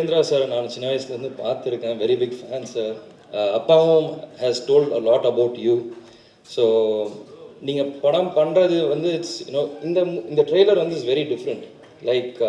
Upendra sir நான் சின்ன வயசுலேருந்து பார்த்துருக்கேன், வெரி பிக் ஃபேன் சார். அப்பாவும் has told a lot about you. So நீங்கள் படம் பண்ணுறது வந்து இட்ஸ் யூனோ இந்த ட்ரெய்லர் வந்து இட்ஸ் வெரி டிஃப்ரெண்ட். லைக்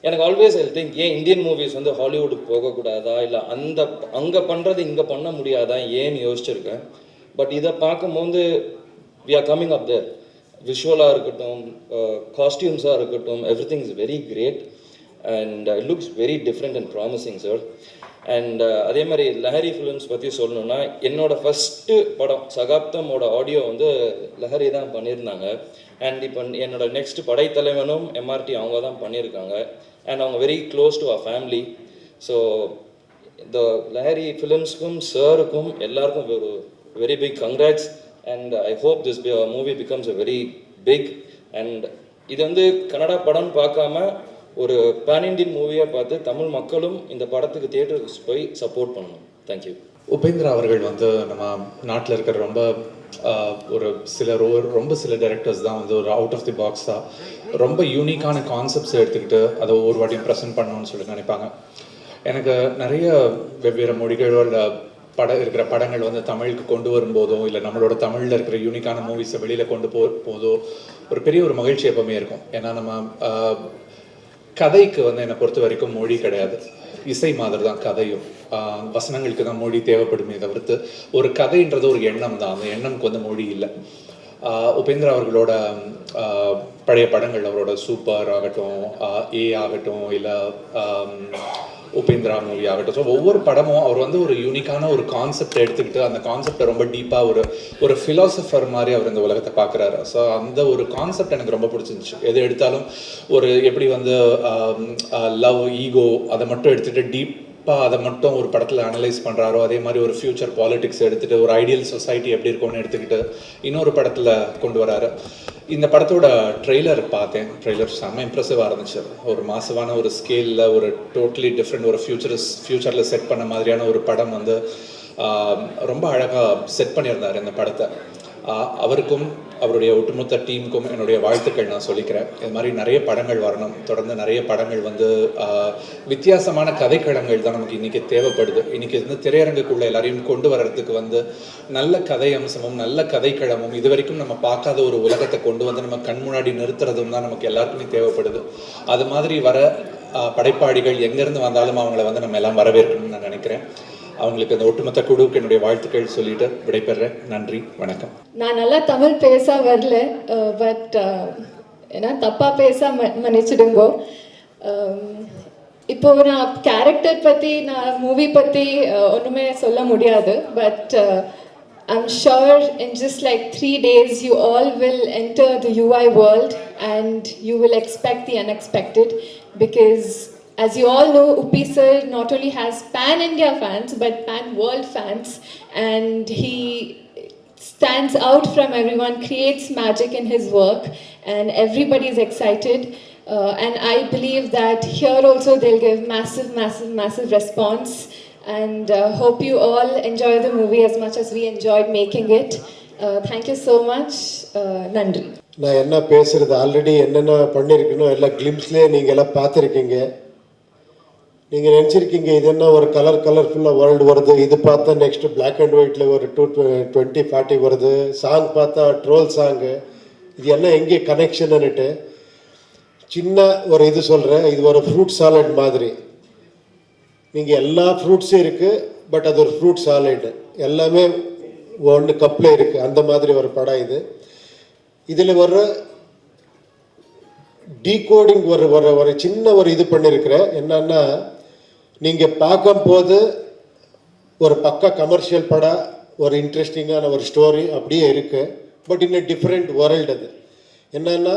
எனக்கு ஆல்வேஸ் ஐ திங்க் ஏன் இந்தியன் மூவிஸ் வந்து ஹாலிவுட்டுக்கு போகக்கூடாதா, இல்லை அங்கே பண்ணுறது இங்கே பண்ண முடியாதா ஏன்னு யோசிச்சிருக்கேன். பட் இதை பார்க்கும்போது we are coming up there. விஷுவலாக இருக்கட்டும், காஸ்டியூம்ஸாக இருக்கட்டும், everything is very great and it looks very different and promising sir. And அதே மாதிரி லஹரி ஃபிலிம்ஸ் பற்றி சொல்லணுன்னா, என்னோடய ஃபஸ்ட்டு படம் சகாப்தமோட ஆடியோ வந்து லஹரி தான் பண்ணியிருந்தாங்க. அண்ட் இப்போ என்னோட நெக்ஸ்ட் படைத்தலைவனும் எம்ஆர்டி அவங்க தான் பண்ணியிருக்காங்க. அண்ட் அவங்க very close to our family. So இந்த லஹரி ஃபிலிம்ஸ்க்கும் சாருக்கும் எல்லாருக்கும் ஒரு very big congrats. And I hope this movie becomes a very big. And இது வந்து கன்னடா படம் பார்க்காம ஒரு பேன் இண்டியன் மூவியாக பார்த்து தமிழ் மக்களும் இந்த படத்துக்கு தியேட்டருக்கு போய் சப்போர்ட் பண்ணணும். தேங்க்யூ. உபேந்திரா அவர்கள் வந்து நம்ம நாட்டில் இருக்கிற ரொம்ப சில டைரக்டர்ஸ் தான் வந்து ஒரு அவுட் ஆஃப் தி பாக்ஸாக ரொம்ப யூனிக்கான கான்செப்ட்ஸ் எடுத்துக்கிட்டு அதை ஒவ்வொரு வாட்டியும் ப்ரெசென்ட் பண்ணணும்னு சொல்லி நினைப்பாங்க. எனக்கு நிறைய வெவ்வேறு மொழிகளோட இருக்கிற படங்கள் வந்து தமிழுக்கு கொண்டு வரும்போதோ, இல்லை நம்மளோட தமிழில் இருக்கிற யூனிக்கான மூவிஸை வெளியில் கொண்டு போதோ ஒரு பெரிய ஒரு மகிழ்ச்சி எப்பவுமே இருக்கும். ஏன்னா நம்ம கதைக்கு வந்து என்னை பொறுத்த வரைக்கும் மொழி கிடையாது, இசை மாதிரி தான் கதையும். வசனங்களுக்கு தான் மொழி தேவைப்படுமே தவிர்த்து ஒரு கதைன்றது ஒரு எண்ணம் தான். அந்த எண்ணம்க்கு வந்து மொழி இல்லை. உபேந்திரா அவர்களோட பழைய படங்கள், அவரோட சூப்பர் ஆகட்டும், ஏ ஆகட்டும், இல்லை உபேந்திரா மூவி ஆகட்டும், ஸோ ஒவ்வொரு படமும் அவர் வந்து ஒரு யூனிக்கான ஒரு கான்செப்ட் எடுத்துக்கிட்டு அந்த கான்செப்டை ரொம்ப டீப்பாக ஒரு ஃபிலாசபர் மாதிரி அவர் இந்த உலகத்தை பார்க்குறாரு. ஸோ அந்த ஒரு கான்செப்ட் எனக்கு ரொம்ப பிடிச்சிருந்துச்சு. எது எடுத்தாலும் எப்படி வந்து லவ், ஈகோ அதை மட்டும் எடுத்துகிட்டு டீப்பாக அதை மட்டும் ஒரு படத்தில் அனலைஸ் பண்ணுறாரோ, அதே மாதிரி ஒரு ஃப்யூச்சர் பாலிடிக்ஸ் எடுத்துகிட்டு ஒரு ஐடியல் சொசைட்டி எப்படி இருக்கும்னு எடுத்துக்கிட்டு இன்னொரு படத்தில் கொண்டு வராரு. இந்த படத்தோட ட்ரெய்லர் பார்த்தேன். ட்ரெய்லர் செம்ம இம்ப்ரெசிவாக இருந்துச்சு. ஒரு மாசமான ஒரு ஸ்கேலில் ஒரு டோட்டலி டிஃப்ரெண்ட் ஒரு ஃப்யூச்சரில் செட் பண்ண மாதிரியான ஒரு படம் வந்து ரொம்ப அழகாக செட் பண்ணியிருந்தார் இந்த படத்தை. அவருக்கும் அவருடைய ஒட்டுமொத்த டீமுக்கும் என்னுடைய வாழ்த்துக்கள் நான் சொல்லிக்கிறேன். இது மாதிரி நிறைய படங்கள் வரணும். தொடர்ந்து நிறைய படங்கள் வந்து வித்தியாசமான கதைக்களங்கள் தான் நமக்கு இன்றைக்கி தேவைப்படுது. இன்றைக்கி வந்து திரையரங்குக்குள்ளே எல்லாரையும் கொண்டு வர்றதுக்கு வந்து நல்ல கதை அம்சமும் நல்ல கதைக்களமும் இது வரைக்கும் நம்ம பார்க்காத ஒரு உலகத்தை கொண்டு வந்து நம்ம கண் முன்னாடி நிறுத்துறதும் தான் நமக்கு எல்லாருக்குமே தேவைப்படுது. அது மாதிரி வர படைப்பாளிகள் எங்கேருந்து வந்தாலும் அவங்கள வந்து நம்ம எல்லாம் வரவேற்கணும்னு நான் நினைக்கிறேன். அவங்களுக்கு அந்த ஒட்டுமொத்த குழுவுக்கு என்னுடைய வாழ்த்துக்கள் சொல்லிட்டு விடைபெறேன். நன்றி, வணக்கம். நான் நல்லா தமிழ் பேச வரல, பட் ஏன்னா தப்பாக பேச மன்னிச்சிடுங்கோ. இப்போ நான் கேரக்டர் பற்றி, நான் மூவி பற்றி ஒன்றுமே சொல்ல முடியாது. But I'm sure in just like 3 days you all will enter the UI world and you will expect the unexpected, because as you all know, Uppi sir not only has pan-India fans but pan-world fans, and he stands out from everyone, creates magic in his work, and everybody is excited. And I believe that here also they'll give massive response, and hope you all enjoy the movie as much as we enjoyed making it. Thank you so much. Nandri. நான் என்ன பேசுகிறது already என்னென்ன பண்ணியிருக்கணும் எல்லாம் கிளிம்ஸ்லேயே நீங்கள் எல்லாம் பார்த்துருக்கீங்க. நீங்கள் நினச்சிருக்கீங்க இது என்ன ஒரு கலர்ஃபுல்லாக வேர்ல்டு வருது, இது பார்த்தா நெக்ஸ்ட்டு பிளாக் அண்ட் ஒயிட்டில் ஒரு 2040 வருது, சாங் பார்த்தா ட்ரோல் சாங்கு, இது என்ன எங்கே கனெக்ஷன்னுட்டு சின்ன ஒரு இது சொல்கிறேன். இது ஒரு ஃப்ரூட் சாலட் மாதிரி. நீங்கள் எல்லா ஃப்ரூட்ஸும் இருக்குது, பட் அது ஒரு ஃப்ரூட் சாலட், எல்லாமே ஒன்று கப்பில் இருக்குது. அந்த மாதிரி ஒரு படம் இது. இதில் வர்ற டீகோடிங் ஒரு சின்ன ஒரு இது பண்ணியிருக்கிறேன். என்னன்னா, நீங்கள் பார்க்கும்போது ஒரு பக்கா கமர்ஷியல் படம், ஒரு இன்ட்ரெஸ்டிங்கான ஒரு ஸ்டோரி அப்படியே இருக்குது. But in different world. அது என்னன்னா,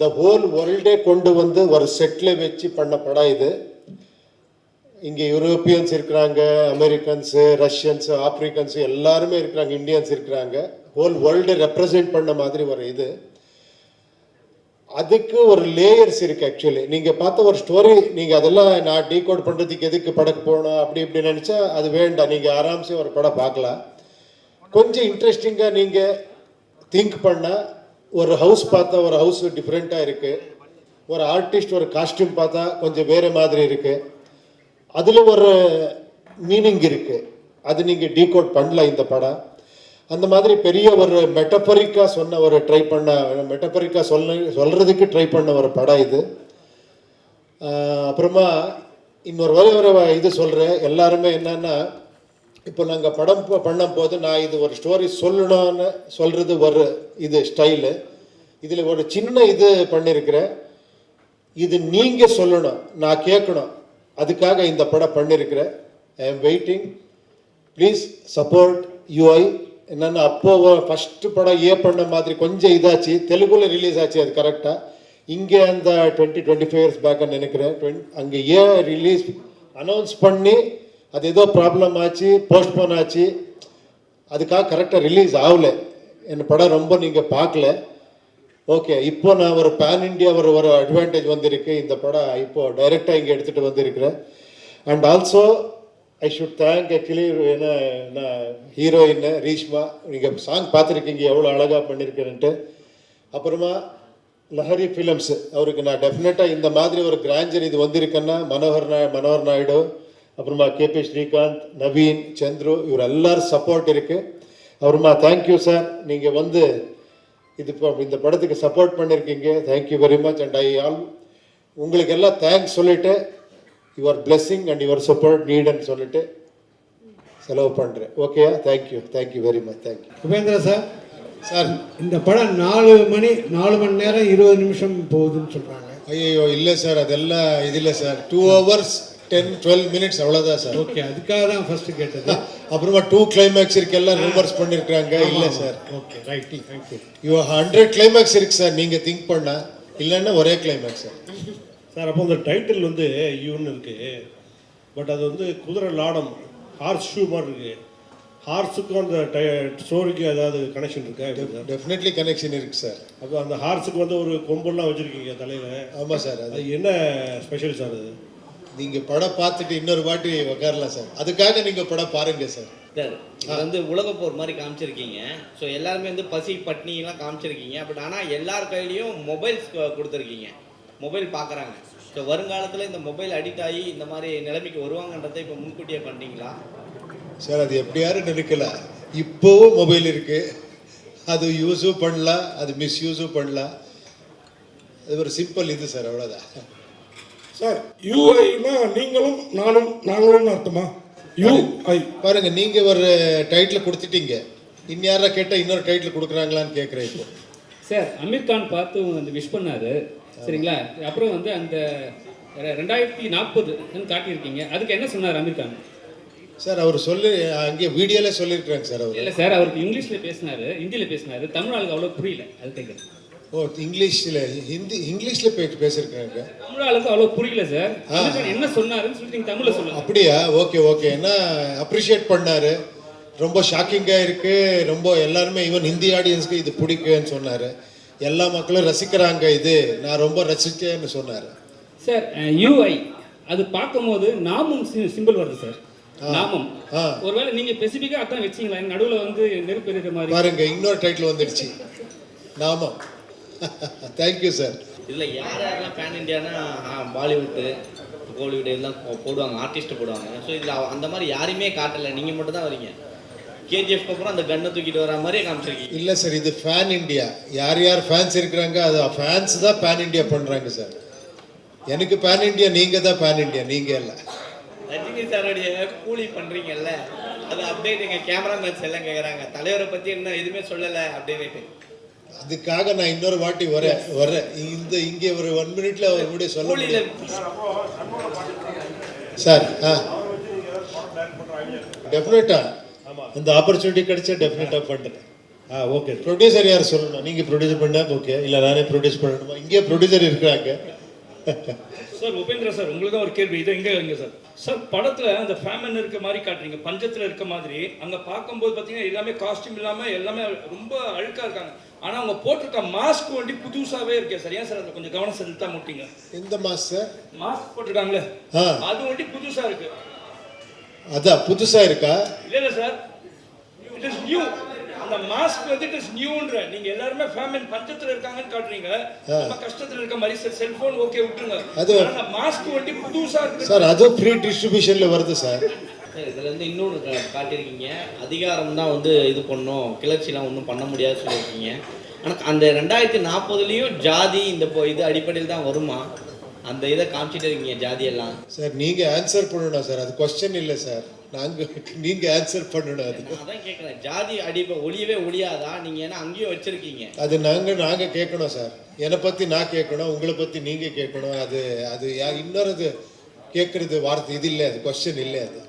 த ஹோல் வேர்ல்டே கொண்டு வந்து ஒரு செட்டில் வச்சு பண்ண படம் இது. இங்கே யூரோப்பியன்ஸ் இருக்கிறாங்க, அமெரிக்கன்ஸு, ரஷ்யன்ஸு, ஆப்ரிக்கன்ஸு எல்லாருமே இருக்கிறாங்க, இந்தியன்ஸ் இருக்கிறாங்க. ஹோல் வேர்ல்டை ரெப்ரசன்ட் பண்ண மாதிரி ஒரு இது. அதுக்கு ஒரு லேயர்ஸ் இருக்குது. ஆக்சுவலி நீங்கள் பார்த்த ஒரு ஸ்டோரி, நீங்கள் அதெல்லாம் நான் டீகோட் பண்ணுறதுக்கு எதுக்கு படக்கு போகணும் அப்படி நினச்சா அது வேண்டாம். நீங்கள் ஆராம்சே ஒரு படம் பார்க்கலாம். கொஞ்சம் இன்ட்ரெஸ்டிங்காக நீங்கள் திங்க் பண்ணால், ஒரு ஹவுஸ் பார்த்தா ஒரு ஹவுஸ் டிஃப்ரெண்ட்டாக இருக்குது, ஒரு ஆர்டிஸ்ட் ஒரு காஸ்டியூம் பார்த்தா கொஞ்சம் வேறு மாதிரி இருக்குது. அதில் ஒரு மீனிங் இருக்குது, அது நீங்கள் டீகோட் பண்ணல இந்த படம். அந்த மாதிரி பெரிய ஒரு மெட்டபரிக்காக சொன்ன ஒரு மெட்டபரிக்காக சொல்கிறதுக்கு ட்ரை பண்ண ஒரு படம் இது. அப்புறமா இன்னொரு ஒரு இது சொல்கிறேன். எல்லாருமே என்னன்னா, இப்போ நாங்கள் படம் பண்ணும் போது நான் இது ஒரு ஸ்டோரி சொல்லணும்னு சொல்கிறது ஒரு இது ஸ்டைலு. இதில் ஒரு சின்ன இது பண்ணியிருக்கிறேன், இது நீங்கள் சொல்லணும், நான் கேட்கணும், அதுக்காக இந்த படம் பண்ணியிருக்கிறேன். I am waiting, please support UI. என்னென்னா அப்போ ஃபஸ்ட்டு படம் பண்ண மாதிரி கொஞ்சம் இதாச்சு, தெலுங்குல ரிலீஸ் ஆச்சு அது கரெக்டாக. இங்கே அந்த 20-25 இயர்ஸ் பேக்குன்னு நினைக்கிறேன். அங்கே ரிலீஸ் அனௌன்ஸ் பண்ணி அது ஏதோ ப்ராப்ளம் ஆச்சு, போஸ்ட்போன் ஆச்சு, அதுக்காக கரெக்டாக ரிலீஸ் ஆகலை. என் படம் ரொம்ப நீங்கள் பார்க்கல. ஓகே, இப்போ நான் ஒரு பேன் இண்டியா ஒரு அட்வான்டேஜ் வந்திருக்கு. இந்த படம் இப்போது டைரெக்டாக இங்கே எடுத்துகிட்டு வந்திருக்கிறேன். And also I should thank actually நான் ஹீரோயின் ரீஷ்மா. நீங்கள் சாங் பார்த்துருக்கீங்க எவ்வளோ அழகாக பண்ணியிருக்கேன்ட்டு. அப்புறமா லஹரி ஃபிலிம்ஸ், அவருக்கு நான் டெஃபினட்டாக இந்த மாதிரி ஒரு கிராஞ்சர் இது வந்திருக்கேன்னா மனோகர் நாயுடு, அப்புறமா கேபி ஸ்ரீகாந்த், நவீன், சந்துரு, இவர் எல்லாரும் சப்போர்ட் இருக்குது. அப்புறமா தேங்க்யூ சார், நீங்கள் வந்து இந்த படத்துக்கு சப்போர்ட் பண்ணியிருக்கீங்க. Thank you very much. அண்ட் உங்களுக்கு எல்லாம் தேங்க்ஸ் சொல்லிவிட்டு your blessing and your support நீடுன்னு சொல்லிட்டு செலவு பண்ணுறேன். ஓகேயா? Thank you very much. Thank you. Upendra sir. Sir, இந்த படம் 4 மணி நேரம் 20 நிமிஷம் போகுதுன்னு சொல்கிறாங்க. ஐயோ இல்லை சார், அதெல்லாம் இது இல்லை சார். 2 hours 10-12 minutes அவ்வளோதான் சார். ஓகே, அதுக்காக தான் ஃபர்ஸ்ட் கேட்டது. அப்புறமா 2 கிளைமேக்ஸ் இருக்கு, எல்லாம் ரூமர்ஸ் பண்ணியிருக்காங்க. இல்லை sir. Okay, right, thank you. 100 climax இருக்கு சார், நீங்கள் திங்க் பண்ண, இல்லைன்னா ஒரே கிளைமேக்ஸ் சார். சார், அப்போ அந்த டைட்டில் வந்து யூன்னு இருக்குது, பட் அது வந்து குதிரை லாடம், ஹார்ஸ் ஷூ மாதிரி இருக்குது. ஹார்ஸுக்கும் அந்த ஸ்டோரிக்கு ஏதாவது கனெக்ஷன் இருக்கா? டெஃபினெட்லி கனெக்ஷன் இருக்குது சார். அப்போ அந்த ஹார்ஸுக்கு வந்து ஒரு கொம்பெல்லாம் வச்சுருக்கீங்க தலையில். ஆமாம் சார். அது என்ன ஸ்பெஷல் சார் அது? நீங்கள் படம் பார்த்துட்டு இன்னொரு வாட்டி உட்காரலாம் சார், அதுக்காக நீங்கள் படம் பாருங்கள் சார். சார், இது வந்து உலகப் போர் மாதிரி காமிச்சிருக்கீங்க. ஸோ எல்லாருமே வந்து பசி பட்னிலாம் காமிச்சிருக்கீங்க. பட் ஆனால் எல்லார் கையிலையும் மொபைல்ஸ் கொடுத்துருக்கீங்க, மொபைல் பார்க்குறாங்க. ஸோ வருங்காலத்தில் இந்த மொபைல் அடிக்ட் ஆகி இந்த மாதிரி நிலைமைக்கு வருவாங்கன்றதை இப்போ முன்கூட்டியே பண்ணிட்டீங்களா? சார், அது எப்படி யாரும் நினைக்கல. இப்போவும் மொபைல் இருக்குது, அது யூஸும் பண்ணலாம், அது மிஸ்யூஸும் பண்ணலாம். அது ஒரு சிம்பிள் இது சார், அவ்வளோதான். சார், யூஐனா நாங்களும் அர்த்தமா? யூஐ பாருங்க, நீங்க ஒரு டைட்டில் கொடுத்துட்டீங்க, இன்யாரா கேட்டால் இன்னொரு டைட்டில் கொடுக்குறாங்களான்னு கேட்குறேன் இப்போ. சார், அமீர் கான் பார்த்து வந்து விஷ் பண்ணாரு, சரிங்களா? அப்புறம் வந்து அந்த 2040 காட்டியிருக்கீங்க, அதுக்கு என்ன சொன்னார் அமீர் கான்? சார், அவர் அங்கே வீடியோல சொல்லியிருக்கிறாங்க சார். அவர் இல்லை சார், அவருக்கு இங்கிலீஷில் பேசினாரு, ஹிந்தியில் பேசினாரு, தமிழ் ஆளுக்கு அவ்வளோ புரியல, அது கேட்குறேன். ஓ, இங்கிலீஷில் பேசியிருக்காங்க. தமிழ் ஆளுக்கு அவ்வளோ புரியல சார். அமீர் கான் என்ன சொன்னாருன்னு சொல்லிட்டு நீங்கள் தமிழில் சொல்லுங்க. அப்படியா? ஓகே. என்ன அப்ரிஷியேட் பண்ணாரு, ரொம்ப ஷாக்கிங்காக இருக்குது, ரொம்ப எல்லாருமே ஈவன் ஹிந்தி ஆடியன்ஸ்க்கு இது பிடிக்குன்னு சொன்னார். எல்லா மக்களும் ரசிக்கிறாங்க, இது நான் ரொம்ப ரசித்தேன்னு சொன்னார். சார், யூஐ அது பார்க்கும்போது நாமும் சிம்பிள் வருது சார். நாமம் ஒருவேளை நீங்க ஸ்பெசிஃபிக்கா அதான் வச்சீங்களா? நடுவுல வந்து நெருப்பு இருக்கிற மாதிரி பாருங்க, இன்னொரு டைட்டில் வந்துடுச்சு, நாமம். Thank you sir. இதில் யாரெல்லாம் பேன் இண்டியானா பாலிவுட்டு, கோலிவுட் எல்லாம் போடுவாங்க, ஆர்டிஸ்ட்டு போடுவாங்க. ஸோ இதில் அந்த மாதிரி யாரையுமே காட்டலை, நீங்கள் மட்டும் தான் வரீங்க. கேஜிஎஃப்க்கு அப்புறம் அந்த கன்னை தூக்கிட்டு வர மாதிரியே காமிச்சிருக்கீங்க. இல்லை சார், இது ஃபேன் இண்டியா. யார் ஃபேன்ஸ் இருக்கிறாங்க, அது ஃபேன்ஸ் தான் பேன் இண்டியா பண்ணுறாங்க சார். எனக்கு பேன் இண்டியா, நீங்கள் தான் பேன் இண்டியா, நீங்கள் இல்லை. ரஜினி சாரோடைய கூலி பண்ணுறீங்கல்ல, அது அப்படியே நீங்கள் கேமராமேன்ஸ் எல்லாம் கேட்குறாங்க, தலைவரை பற்றி என்ன எதுவுமே சொல்லலை அப்படின்ட்டு. அதுக்காக நான் இன்னொரு வாட்டி வரேன். இங்கே ஒரு 1 minute அவர் கூட சொல்ல முடியல சார். டெஃபினட்டா இந்த ஆப்பர்ச்சுனிட்டி கிடைச்சா டெஃபினட்டா பண்ணுறேன். ஓகே. ப்ரொடியூசர் யார் சொல்லணும்? நீங்கள் ப்ரொடியூஸ் பண்ணா ஓகே, இல்லை நானே ப்ரொடியூஸ் பண்ணணுமா? இங்கே ப்ரொடியூசர் இருக்கிறாங்க. சார், உபேந்திரா சார், உங்களுக்கு தான் ஒரு கேள்வி. இதை இங்கே சார். சார், படத்தில் அந்த ஃபேமன் இருக்க மாதிரி காட்டுறீங்க, பஞ்சத்தில் இருக்க மாதிரி. அங்கே பார்க்கும்போது பார்த்தீங்கன்னா எல்லாமே காஸ்டியூம் இல்லாமல் எல்லாமே ரொம்ப அழுக்காக இருக்காங்க. ஆனால் அவங்க போட்டிருக்க மாஸ்க் வண்டி புதுசாகவே இருக்கே சார். ஏன் சார் அதை கொஞ்சம் கவனம் செலுத்தா மாட்டீங்க? எந்த மாஸ்க் சார்? மாஸ்க் போட்டிருக்காங்களே, அது வண்டி புதுசாக இருக்கு. அதான் புதுசாக இருக்கா? இல்லை சார், இட் இஸ் நியூ. அந்த மாஸ்க் வந்து இட் இஸ் நியூன்ற நீங்க எல்லாருமே ஃபேமிலி பஞ்சத்துல இருக்காங்கன்னு காட்டுறீங்க நம்ம கஷ்டத்துல இருக்க மாதிரி செல்போன் ஓகே விட்டுருங்க அது- ஆனா மாஸ்க் வந்து புதுசா இருக்கு சார் அதுவும் ஃப்ரீ டிஸ்ட்ரிபியூஷன்ல வருது சார். சார் இதில் வந்து இன்னொன்று காட்டியிருக்கீங்க, அதிகாரம் தான் வந்து இது பண்ணும், கிளர்ச்சிலாம் ஒன்றும் பண்ண முடியாது சொல்லியிருக்கீங்க. ஆனால் அந்த 2040 ஜாதி இந்த இது அடிப்படையில் தான் வருமா? அந்த இதை காமிச்சிட்டு இருக்கீங்க ஜாதியெல்லாம். சார் நீங்க ஆன்சர் பண்ணணும் சார், அது கொஸ்டின் இல்லை சார், நீங்க ஆன்சர் பண்ணணும். அது நான் அதான் கேட்குறேன், ஜாதி ஒழியவே ஒழியாதா? நீங்கள் ஏன்னா அங்கேயும் வச்சிருக்கீங்க. அது நாங்க கேட்கணும் சார். என்னை பத்தி நான் கேட்கணும், உங்களை பத்தி நீங்க கேட்கணும். அது அது இன்னொரு கேட்கறது வார்த்தை இது இல்லை, அது கொஸ்டின் இல்லை. அது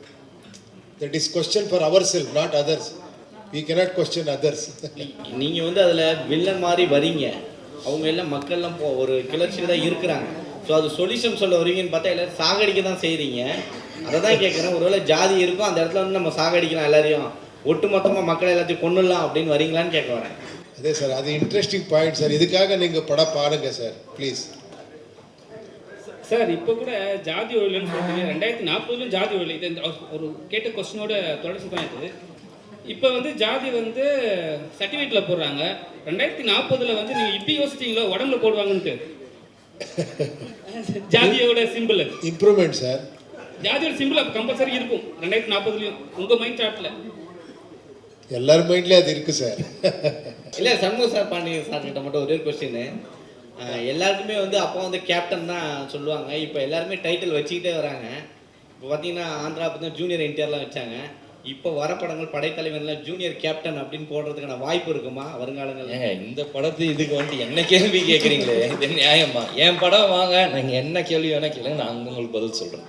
that is question for our self, not others. we cannot question others. நீங்கள் வந்து அதில் வில்லன் மாதிரி வரீங்க, அவங்க எல்லாம் மக்கள்லாம் ஒரு கிளர்ச்சியில் தான் இருக்கிறாங்க. ஸோ அது சொல்யூஷன் சொல்ல வருவீங்கன்னு பார்த்தா எல்லாரும் சாகடிக்க தான் செய்கிறீங்க. அதை தான் கேட்குறேன், ஒருவேளை ஜாதி இருக்கும் அந்த இடத்துல வந்து நம்ம சாகடிக்கலாம் எல்லாரையும், ஒட்டு மொத்தமாக மக்களை எல்லாத்தையும் கொண்டுடலாம் அப்படின்னு வரீங்களான்னு கேட்க வரேன். அதே சார், அது இன்ட்ரெஸ்டிங் பாயிண்ட் சார். இதுக்காக நீங்க படம் பாருங்க சார் ப்ளீஸ். சார் இப்போ கூட ஜாதி ஒழியல்னு சொல்லிட்டு 2040 ஜாதி ஒழியல் இது ஒரு கேட்ட கொஸ்டினோட தொடர்ச்சி தான் இது. இப்போ வந்து ஜாதி வந்து சர்டிஃபிகேட்டில் போடுறாங்க, 2040 வந்து நீங்கள் இப்படி யோசிச்சிங்களோ உடம்புல போடுவாங்கன்ட்டு. ஜாதியோட சிம்பிள் இம்ப்ரூவ்மெண்ட் சார். ஜாதியோட சிம்பிள் அப்போ கம்பல்சரி இருக்கும் 2040 உங்கள் மைண்ட் தாட்டில். எல்லார் மைண்ட்லேயும் அது இருக்கு சார். இல்லை சண்முக சார் பாண்டியன் சார் கிட்ட மட்டும் ஒரே கொஸ்டின். எல்லாருக்குமே வந்து அப்போ வந்து கேப்டன் தான் சொல்லுவாங்க, இப்போ எல்லாருமே டைட்டில் வச்சுக்கிட்டே வராங்க. இப்போ பார்த்தீங்கன்னா ஆந்திரா பார்த்தீங்கன்னா ஜூனியர் என்டிஆர்லாம் வச்சாங்க. இப்போ வர படங்கள் படைத்தலைவன்லாம் ஜூனியர் கேப்டன் அப்படின்னு போடுறதுக்கான வாய்ப்பு இருக்குமா வருங்காலங்கள்? ஏங்க இந்த படத்து இதுக்கு வந்துட்டு என்ன கேள்வி கேட்குறீங்களே, இது நியாயமா? என் படம் வாங்க, நீங்கள் என்ன கேள்வி வேணால் கேளுங்க, நான் உங்களுக்கு பதில் சொல்கிறேன்.